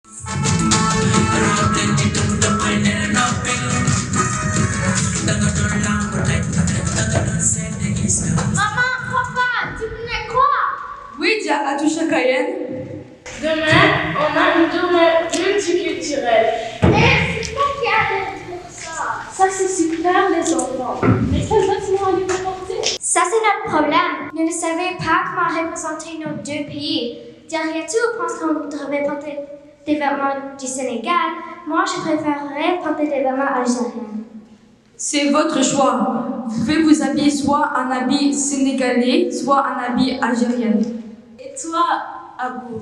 Maman, papa, tu connais quoi? Oui, Diana Touche-Cayenne. Demain, on a une journée multiculturelle. C'est toi qui allais dire ça. Ça, c'est super, les enfants. Mais quel vêtements allez-vous porter? Ça, c'est notre problème. Nous ne savons pas comment représenter nos deux pays. Derrière tout, on pense qu'on devrait porter des vêtements du Sénégal. Moi, je préférerais porter des vêtements algériens. C'est votre choix. Vous pouvez vous habiller soit en habit sénégalais, soit en habit algérien. Et toi, Abou,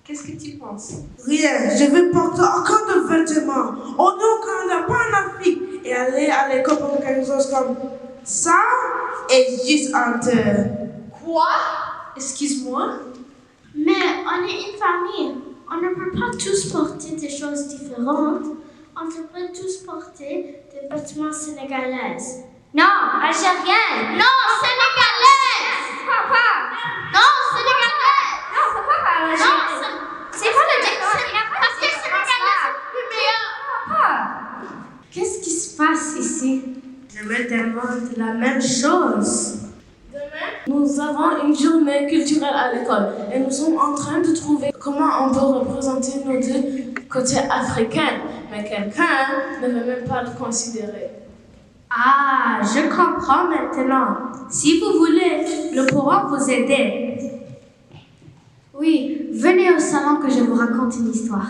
qu'est-ce que tu penses? Rien, je vais porter encore de vêtements. On est au Canada, pas en Afrique. Et aller à l'école pour quelque chose comme ça est juste honteux. Quoi? Excuse-moi? Mais on est une famille. On ne peut pas tous porter des choses différentes. On devrait tous porter des vêtements sénégalais. Non, algériens. Non, sénégalais. Papa. Non, sénégalais. Non, papa, algérien. C'est pas le parce que sénégalais, c'est plus meilleur. Papa. Qu'est-ce qui se passe ici? Je me demande la même chose. Demain, nous avons une journée culturelle à l'école et nous sommes en train de trouver comment on peut représenter nos deux côtés africains. Mais quelqu'un ne veut même pas le considérer. Ah, je comprends maintenant. Si vous voulez, nous pourrons vous aider. Oui, venez au salon que je vous raconte une histoire.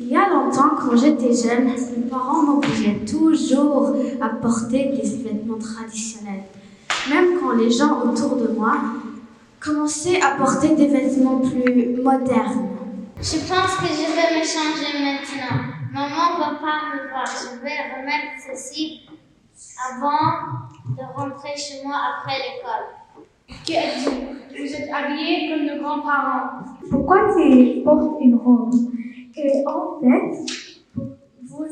Il y a longtemps, quand j'étais jeune, mes parents m'obligeaient toujours à porter des vêtements traditionnels. Même quand les gens autour de moi commençaient à porter des vêtements plus modernes. Je pense que je vais me changer maintenant. Maman va pas me voir. Je vais remettre ceci avant de rentrer chez moi après l'école. Qui êtes-vous? Vous êtes habillés comme nos grands-parents. Pourquoi tu portes une robe? Et en fait, vous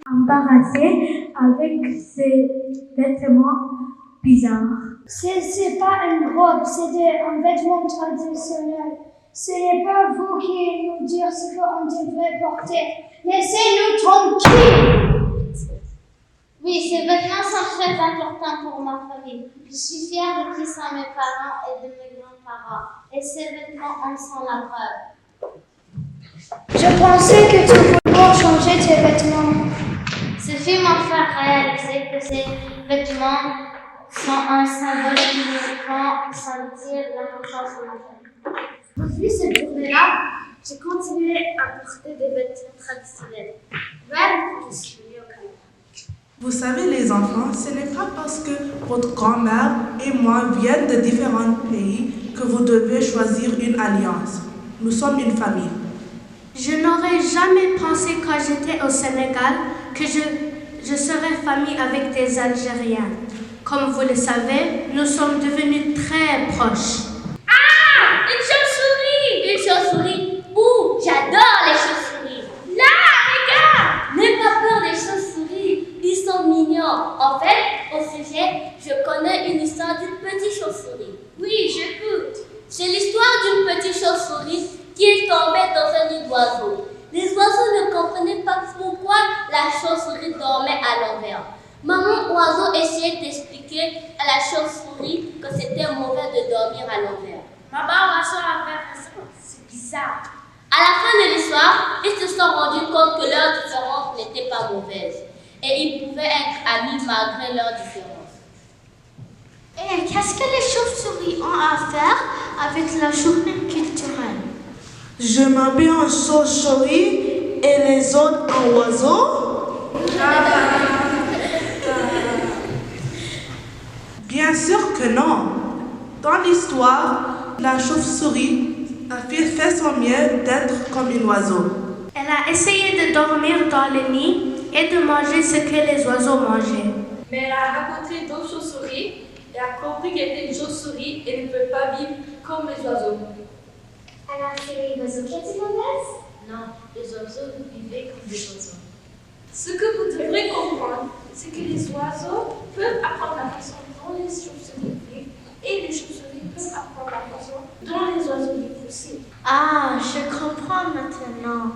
embarrassez avec ces vêtements bizarres. C'est pas une robe, c'est un vêtement traditionnel. Ce n'est pas vous qui nous dire ce qu'on devrait porter. Laissez-nous tranquilles. Oui, ces vêtements sont très importants pour ma famille. Je suis fière de qui sont mes parents et de mes grands-parents. Et ces vêtements en sont la preuve. Je pensais que tu voulais changer tes vêtements. Sophie m'a fait réaliser que ces vêtements sont un symbole qui nous font sentir l'importance de la famille. Depuis cette journée-là, j'ai continué à porter des vêtements traditionnels, même quand je suis venue au Canada. Vous savez, les enfants, ce n'est pas parce que votre grand-mère et moi viennent de différents pays que vous devez choisir une alliance. Nous sommes une famille. Je n'aurais jamais pensé quand j'étais au Sénégal que je serais famille avec des Algériens. Comme vous le savez, nous sommes devenus très proches. Ah! Une chauve-souris! Une chauve-souris? Ouh! J'adore les chauves-souris! Là, regarde! N'aie pas peur des chauves-souris, ils sont mignons. En fait, au sujet, je connais une histoire d'une petite chauve-souris. Oui, j'écoute. C'est l'histoire d'une petite chauve-souris qui est tombée dans un nid d'oiseaux. Les oiseaux ne comprenaient pas pourquoi la chauve-souris dormait à l'envers. Maman oiseau essayait d'expliquer à la chauve-souris que c'était mauvais de dormir à l'envers. Maman oiseau avait raison, c'est bizarre. À la fin de l'histoire, ils se sont rendus compte que leur différence n'était pas mauvaise et ils pouvaient être amis malgré leur différence. Et qu'est-ce que les chauves-souris ont à faire avec la journée culturelle? Je m'habille en chauve-souris et les autres en oiseau. Bien sûr que non. Dans l'histoire, la chauve-souris a fait son mieux d'être comme un oiseau. Elle a essayé de dormir dans le nid et de manger ce que les oiseaux mangeaient. Mais elle a rencontré d'autres chauves-souris et a compris qu'elle était une chauve-souris et ne peut pas vivre comme les oiseaux. Alors, c'est les oiseaux qui étaient mauvaises? Non, les oiseaux vivaient comme des oiseaux. Ce que vous devrez comprendre, c'est que les oiseaux peuvent apprendre la façon dont les chauves-souris vivent et les chauves-souris peuvent apprendre la façon dont les oiseaux vivent aussi. Ah, je comprends maintenant.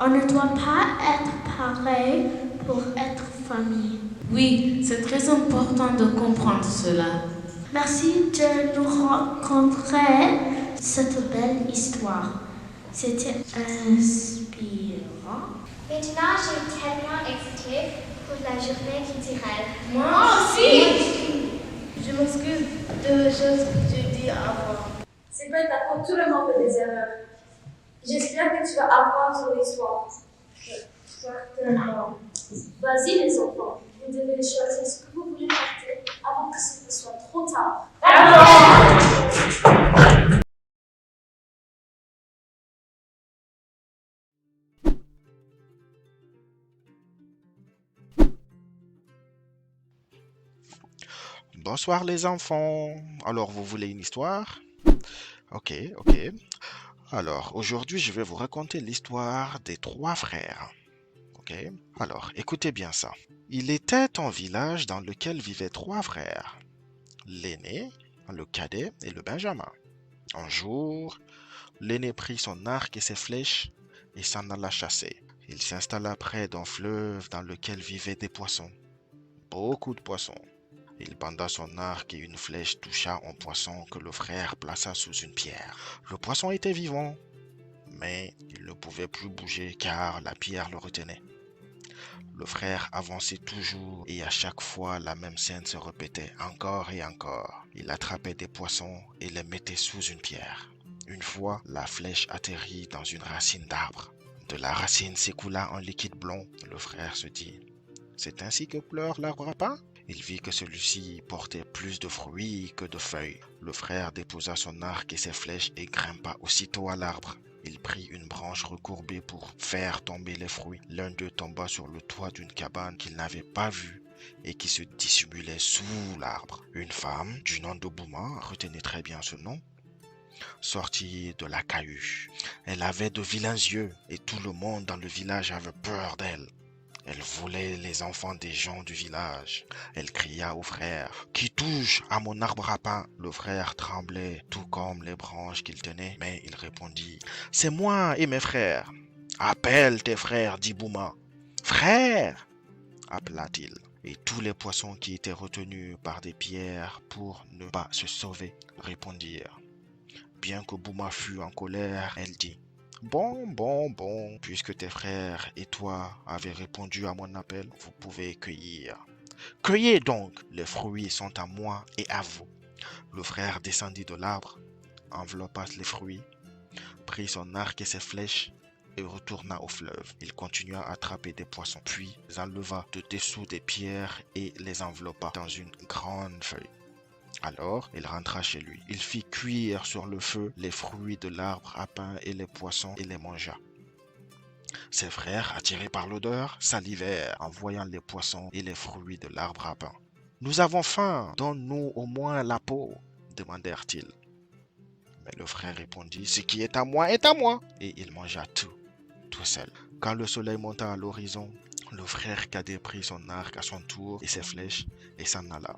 On ne doit pas être pareil pour être famille. Oui, c'est très important de comprendre cela. Merci de nous raconter cette belle histoire. C'était inspirant. Maintenant, je suis tellement excitée pour la journée culturelle. Moi aussi! Je m'excuse de choses que j'ai dit avant. C'est pas ta faute, tout le monde fait des erreurs. J'espère que tu vas apprendre sur l'histoire. Certainement. Vas-y les enfants, vous devez choisir ce que vous voulez porter avant que ce ne soit trop tard. Bonsoir les enfants. Alors, vous voulez une histoire? Ok, ok. Alors, aujourd'hui, je vais vous raconter l'histoire des trois frères. Ok? Alors, écoutez bien ça. Il était un village dans lequel vivaient trois frères. L'aîné, le cadet et le benjamin. Un jour, l'aîné prit son arc et ses flèches et s'en alla chasser. Il s'installa près d'un fleuve dans lequel vivaient des poissons. Beaucoup de poissons. Il banda son arc et une flèche toucha un poisson que le frère plaça sous une pierre. Le poisson était vivant, mais il ne pouvait plus bouger car la pierre le retenait. Le frère avançait toujours et à chaque fois la même scène se répétait encore et encore. Il attrapait des poissons et les mettait sous une pierre. Une fois, la flèche atterrit dans une racine d'arbre. De la racine s'écoula un liquide blond. Le frère se dit « C'est ainsi que pleure l'arbre à pain ?» Il vit que celui-ci portait plus de fruits que de feuilles. Le frère déposa son arc et ses flèches et grimpa aussitôt à l'arbre. Il prit une branche recourbée pour faire tomber les fruits. L'un d'eux tomba sur le toit d'une cabane qu'il n'avait pas vue et qui se dissimulait sous l'arbre. Une femme, du nom de Bouma, retenez très bien ce nom, sortit de la cahue. Elle avait de vilains yeux et tout le monde dans le village avait peur d'elle. Elle volait les enfants des gens du village. Elle cria au frère « Qui touche à mon arbre à pain ?» Le frère tremblait tout comme les branches qu'il tenait, mais il répondit « C'est moi et mes frères. »« Appelle tes frères, dit Bouma. »« Frère !» appela-t-il. Et tous les poissons qui étaient retenus par des pierres pour ne pas se sauver répondirent. Bien que Bouma fût en colère, elle dit « Bon, puisque tes frères et toi avez répondu à mon appel, vous pouvez cueillir. Cueillez donc, les fruits sont à moi et à vous. » Le frère descendit de l'arbre, enveloppa les fruits, prit son arc et ses flèches et retourna au fleuve. Il continua à attraper des poissons, puis enleva de dessous des pierres et les enveloppa dans une grande feuille. Alors, il rentra chez lui. Il fit cuire sur le feu les fruits de l'arbre à pain et les poissons et les mangea. Ses frères, attirés par l'odeur, salivèrent en voyant les poissons et les fruits de l'arbre à pain. « Nous avons faim, donne-nous au moins la peau, » demandèrent-ils. Mais le frère répondit « Ce qui est à moi est à moi !» Et il mangea tout seul. Quand le soleil monta à l'horizon, le frère cadet prit son arc à son tour et ses flèches et s'en alla.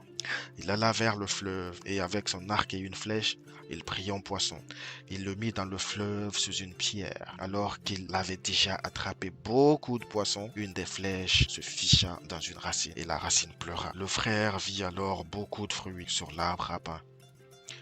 Il alla vers le fleuve et avec son arc et une flèche, il prit un poisson. Il le mit dans le fleuve sous une pierre. Alors qu'il avait déjà attrapé beaucoup de poissons, une des flèches se ficha dans une racine et la racine pleura. Le frère vit alors beaucoup de fruits sur l'arbre à pain.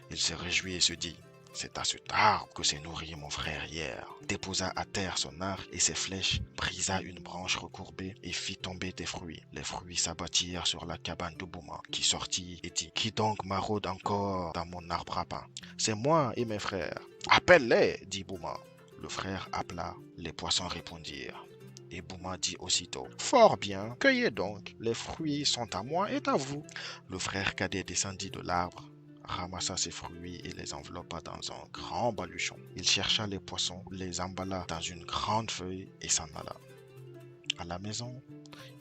Il se réjouit et se dit « C'est à cet arbre que s'est nourri mon frère hier. » Déposa à terre son arc et ses flèches, brisa une branche recourbée et fit tomber des fruits. Les fruits s'abattirent sur la cabane de Bouma, qui sortit et dit « Qui donc maraude encore dans mon arbre à pain? C'est moi et mes frères. »« Appelle-les, dit Bouma. » Le frère appela, les poissons répondirent. Et Bouma dit aussitôt « Fort bien, cueillez donc, les fruits sont à moi et à vous. » Le frère cadet descendit de l'arbre, ramassa ses fruits et les enveloppa dans un grand baluchon. Il chercha les poissons, les emballa dans une grande feuille et s'en alla. À la maison,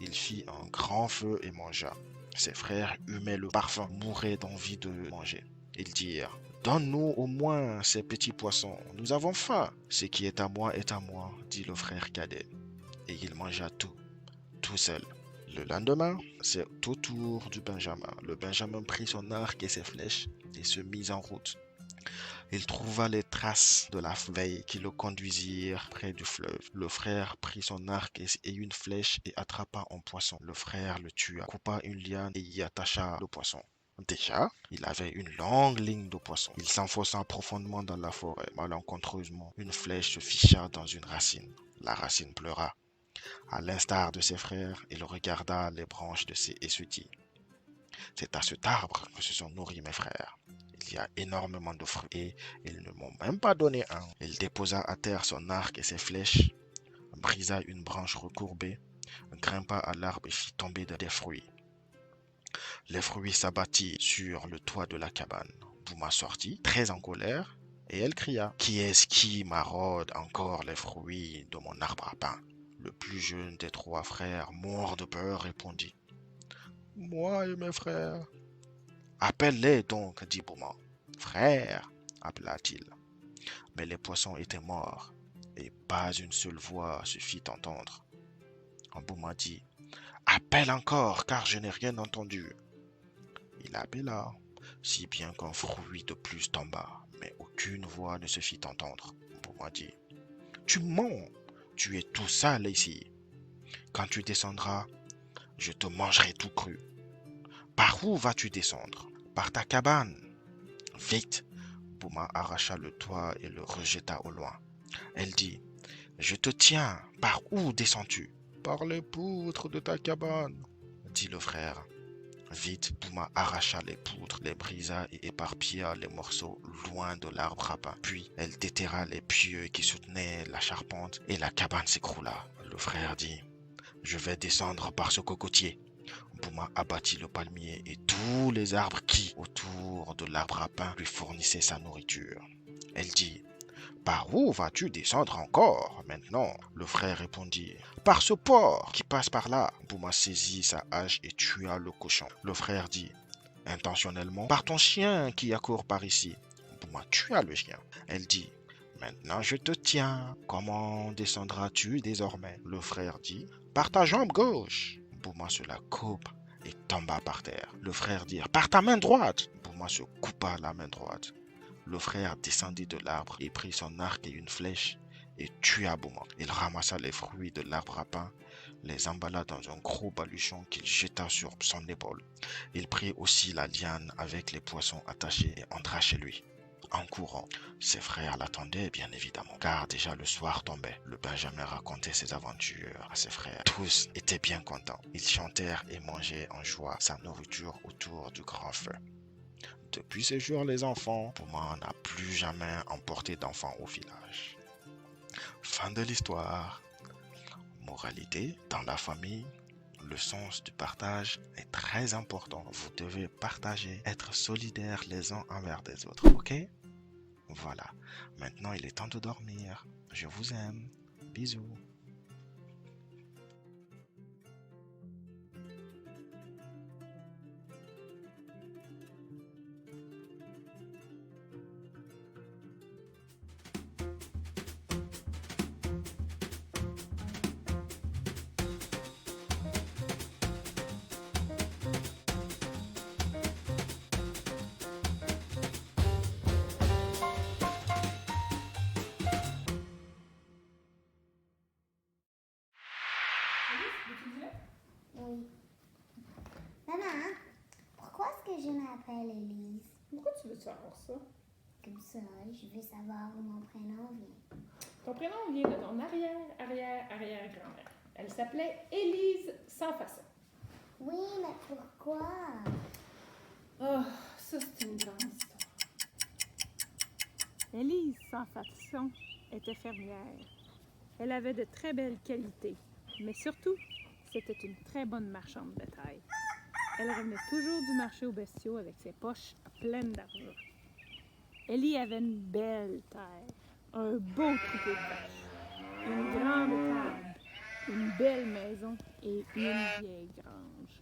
il fit un grand feu et mangea. Ses frères humaient le parfum, mouraient d'envie de manger. Ils dirent « Donne-nous au moins ces petits poissons, nous avons faim. »« Ce qui est à moi, dit le frère cadet. Et il mangea tout seul. Le lendemain, c'est au tour du Benjamin. Le Benjamin prit son arc et ses flèches et se mit en route. Il trouva les traces de la veille qui le conduisirent près du fleuve. Le frère prit son arc et une flèche et attrapa un poisson. Le frère le tua, coupa une liane et y attacha le poisson. Déjà, il avait une longue ligne de poissons. Il s'enfonça profondément dans la forêt. Malencontreusement, une flèche se ficha dans une racine. La racine pleura. À l'instar de ses frères, il regarda les branches et se dit « C'est à cet arbre que se sont nourris mes frères. Il y a énormément de fruits et ils ne m'ont même pas donné un. » Il déposa à terre son arc et ses flèches, brisa une branche recourbée, grimpa à l'arbre et fit tomber des fruits. Les fruits s'abattirent sur le toit de la cabane. Bouma sortit, très en colère, et elle cria « Qui est-ce qui maraude encore les fruits de mon arbre à pain ?» Le plus jeune des 3 frères, mort de peur, répondit « Moi et mes frères. »« Appelle-les donc, dit Bouma. »« Frère, appela-t-il. » Mais les poissons étaient morts, et pas une seule voix se fit entendre. Bouma dit « Appelle encore, car je n'ai rien entendu. » Il appela, si bien qu'un fruit de plus tomba, mais aucune voix ne se fit entendre. Bouma dit « Tu mens, tu es tout sale ici. Quand tu descendras, je te mangerai tout cru. Par où vas-tu descendre? Par ta cabane. Vite. » Bouma arracha le toit et le rejeta au loin. Elle dit « Je te tiens. Par où descends-tu? » Par les poutres de ta cabane, dit le frère. Vite, Bouma arracha les poutres, les brisa et éparpilla les morceaux loin de l'arbre à pain. Puis, elle déterra les pieux qui soutenaient la charpente et la cabane s'écroula. Le frère dit « Je vais descendre par ce cocotier. » Bouma abattit le palmier et tous les arbres qui, autour de l'arbre à pain, lui fournissaient sa nourriture. Elle dit « Par où vas-tu descendre encore maintenant ?» Le frère répondit « Par ce porc qui passe par là. » Bouma saisit sa hache et tua le cochon. Le frère dit « Intentionnellement, par ton chien qui accourt par ici. » Bouma tua le chien. Elle dit « Maintenant je te tiens. Comment descendras-tu désormais ?» Le frère dit « Par ta jambe gauche. » Bouma se la coupe et tomba par terre. Le frère dit « Par ta main droite. » Bouma se coupa la main droite. Le frère descendit de l'arbre et prit son arc et une flèche et tua Bouma. Il ramassa les fruits de l'arbre à pain, les emballa dans un gros baluchon qu'il jeta sur son épaule. Il prit aussi la liane avec les poissons attachés et entra chez lui. En courant, ses frères l'attendaient bien évidemment, car déjà le soir tombait. Le Benjamin racontait ses aventures à ses frères. Tous étaient bien contents. Ils chantèrent et mangeaient en joie sa nourriture autour du grand feu. Depuis ce jour, les enfants, Bouma n'a plus jamais emporté d'enfants au village. Fin de l'histoire. Moralité, dans la famille, le sens du partage est très important. Vous devez partager, être solidaires les uns envers les autres, ok? Voilà. Maintenant, il est temps de dormir. Je vous aime. Bisous. Oui. Maman, pourquoi est-ce que je m'appelle Élise? Pourquoi tu veux savoir ça? Comme ça, je veux savoir où mon prénom vient. Ton prénom vient de ton arrière-arrière-arrière-grand-mère. Elle s'appelait Élise sans façon. Oui, mais pourquoi? Oh, ça c'est une grande histoire. Élise sans façon était fermière. Elle avait de très belles qualités, mais surtout, c'était une très bonne marchande de bétail. Elle revenait toujours du marché aux bestiaux avec ses poches pleines d'argent. Ellie avait une belle terre, un beau troupeau de vaches, une grande table, une belle maison et une vieille grange.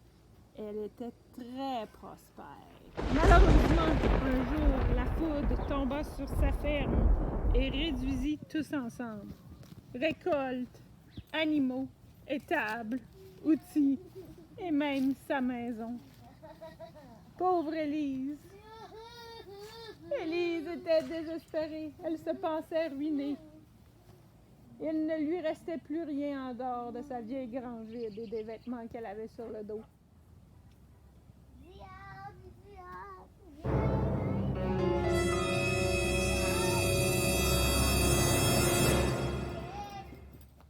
Elle était très prospère. Malheureusement, un jour, la foudre tomba sur sa ferme et réduisit tous ensemble. Récolte, animaux, étables, outils, et même sa maison. Pauvre Élise! Élise était désespérée, elle se pensait ruinée. Il ne lui restait plus rien en dehors de sa vieille grange vide et des vêtements qu'elle avait sur le dos.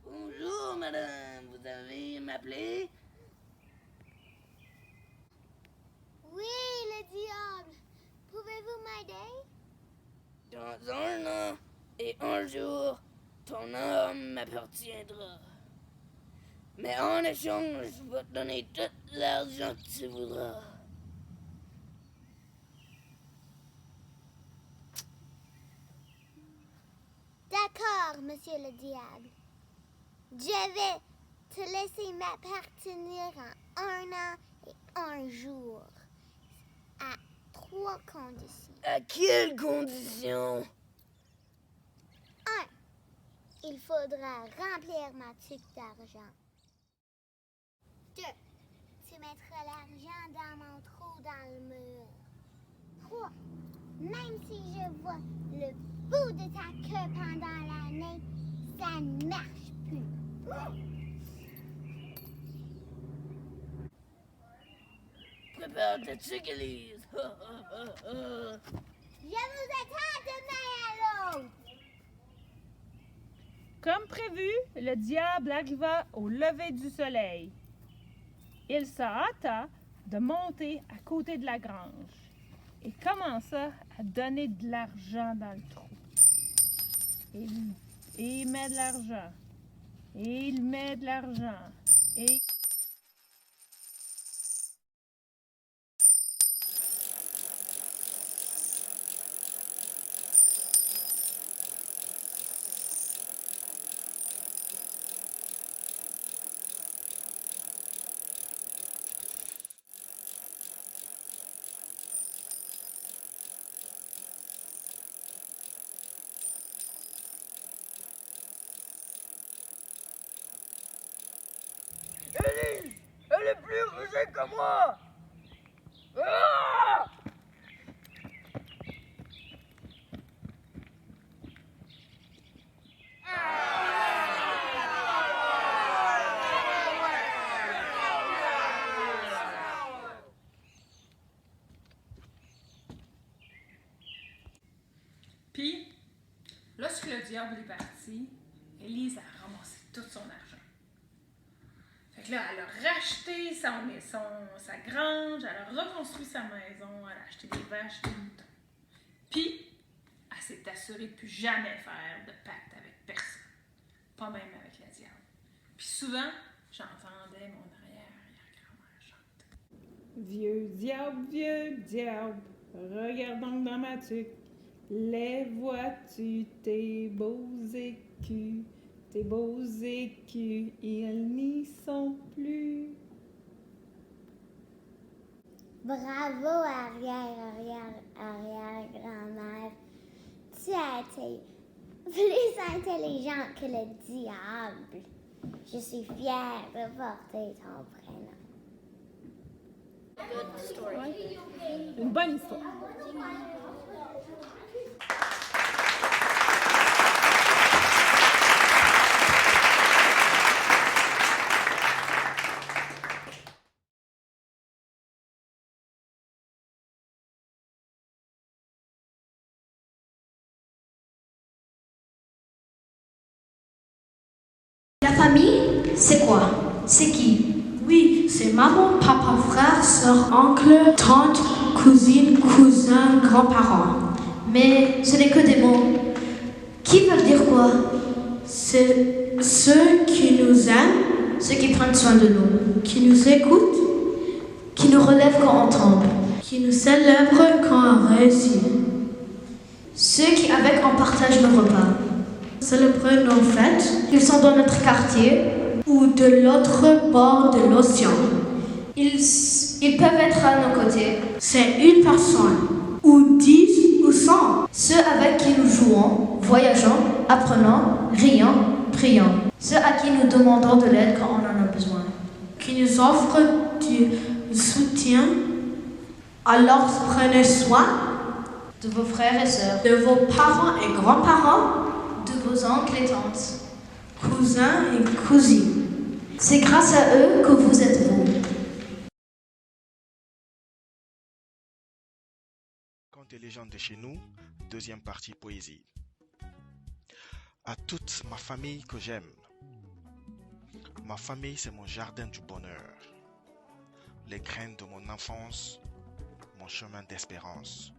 Bonjour, madame. Vous avez m'appelé? Oui, le diable. Pouvez-vous m'aider? Dans un an et un jour, ton âme m'appartiendra. Mais en échange, je vais te donner tout l'argent que tu voudras. D'accord, monsieur le diable. Je vais te laisser m'appartenir en un an et un jour. À 3 conditions. À quelles conditions? 1. Il faudra remplir ma tuque d'argent. 2. Tu mettras l'argent dans mon trou dans le mur. 3. Même si je vois le bout de ta queue pendant l'année, ça ne marche plus. Prépare ta tuque, Élise. Je vous attends demain à l'autre. Comme prévu, le diable arriva au lever du soleil. Il se hâta de monter à côté de la grange et commença à donner de l'argent dans le trou. Et il met de l'argent. Et il met de l'argent. Et... Élise, elle est plus rusée que moi. Ah! Puis, lorsque le diable est parti, Élise a ramassé tout son argent. Fait que là, elle a racheté sa grange, elle a reconstruit sa maison, elle a acheté des vaches, des moutons. Puis, elle s'est assurée de plus jamais faire de pacte avec personne. Pas même avec le diable. Puis souvent, j'entendais mon arrière-grand-mère chanter. Vieux diable, regarde donc dans ma tuque. Les vois-tu, tes beaux écus, ils n'y sont plus. Bravo, arrière-grand-mère. Tu as été plus intelligent que le diable. Je suis fière de porter ton prénom. Une bonne histoire. La famille, c'est quoi? C'est qui? Oui, c'est maman, papa, frère, soeur, oncle, tante, cousine, cousin, grands-parents. Mais ce n'est que des mots. Qui veulent dire quoi? C'est ceux qui nous aiment, ceux qui prennent soin de nous, qui nous écoutent, qui nous relèvent quand on tombe, qui nous célèbrent quand on réussit. Ceux qui avec on partage nos repas. Célébrer nos fêtes. Ils sont dans notre quartier ou de l'autre bord de l'océan. Ils peuvent être à nos côtés. C'est une personne, ou 10 ou 100. Ceux avec qui nous jouons, voyageons, apprenons, rions, prions. Ceux à qui nous demandons de l'aide quand on en a besoin. qui nous offre du soutien. Alors prenez soin de vos frères et sœurs, de vos parents et grands-parents, de vos oncles et tantes, cousins et cousines. C'est grâce à eux que vous êtes vous. Contes et légendes de chez nous, deuxième partie poésie. À toute ma famille que j'aime. Ma famille, c'est mon jardin du bonheur. Les graines de mon enfance, mon chemin d'espérance.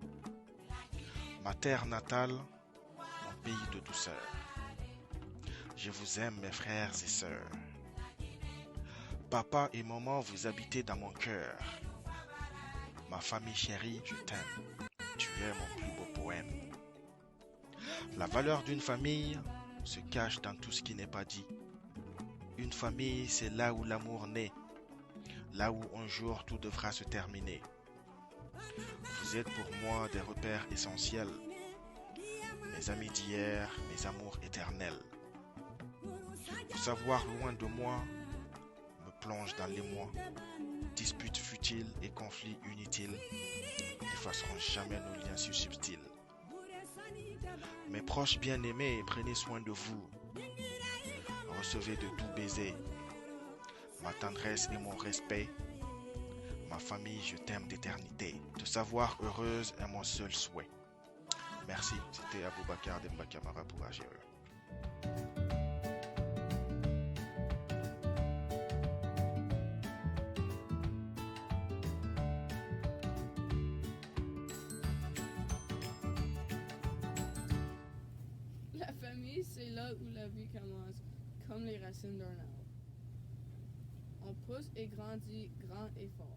Ma terre natale, mon pays de douceur. Je vous aime, mes frères et sœurs. Papa et maman, vous habitez dans mon cœur. Ma famille chérie, je t'aime. Tu es mon plus beau poème. La valeur d'une famille se cache dans tout ce qui n'est pas dit. Une famille, c'est là où l'amour naît, là où un jour tout devra se terminer. Vous êtes pour moi des repères essentiels, mes amis d'hier, mes amours éternels. Vous savoir loin de moi me plonge dans l'émoi. Disputes futiles et conflits inutiles n'effaceront jamais nos liens si subtils. Mes proches bien-aimés, prenez soin de vous. Recevez de doux baisers. Ma tendresse et mon respect. Ma famille, je t'aime d'éternité. Te savoir heureuse est mon seul souhait. Merci, c'était Aboubakar Demba Camara pour AGE. La famille, c'est là où la vie commence, comme les racines d'un arbre. On pousse et grandit grand et fort.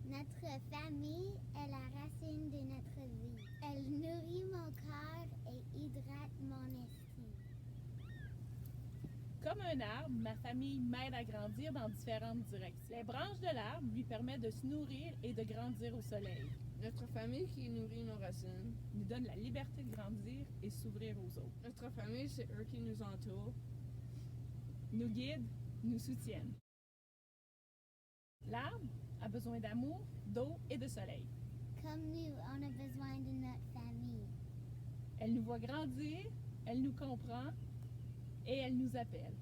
Notre famille est la racine de notre vie. Elle nourrit mon corps et hydrate mon esprit. Comme un arbre, ma famille m'aide à grandir dans différentes directions. Les branches de l'arbre lui permettent de se nourrir et de grandir au soleil. Notre famille qui nourrit nos racines Nous donne la liberté de grandir et s'ouvrir aux autres. Notre famille, c'est eux qui nous entourent, Nous guident, nous soutiennent. L'arbre a besoin d'amour, d'eau et de soleil. Comme nous, on a besoin de notre famille. Elle nous voit grandir, elle nous comprend et elle nous appelle.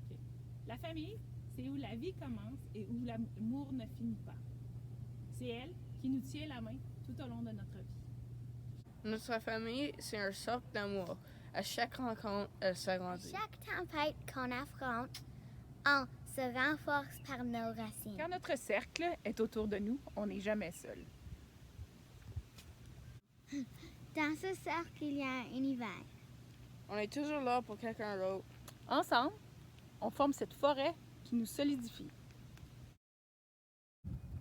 Ok. La famille, c'est où la vie commence et où l'amour ne finit pas. C'est elle qui nous tient la main tout au long de notre vie. Notre famille, c'est un socle d'amour. À chaque rencontre, elle s'agrandit. Chaque tempête qu'on affronte, on se renforce par nos racines. Quand notre cercle est autour de nous, on n'est jamais seul. Dans ce cercle, il y a un univers. On est toujours là pour quelqu'un d'autre. Ensemble, on forme cette forêt qui nous solidifie.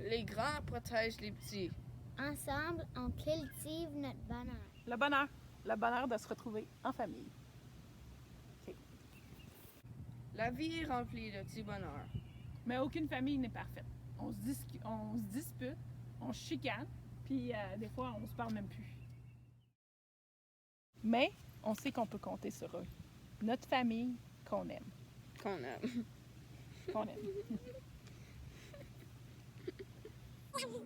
Les grands protègent les petits. Ensemble, on cultive notre bonheur. Le bonheur de se retrouver en famille. La vie est remplie de petits bonheurs. Mais aucune famille n'est parfaite. On se dispute, on se chicane, puis des fois, on se parle même plus. Mais on sait qu'on peut compter sur eux. Notre famille qu'on aime. Qu'on aime. Qu'on aime. Oh,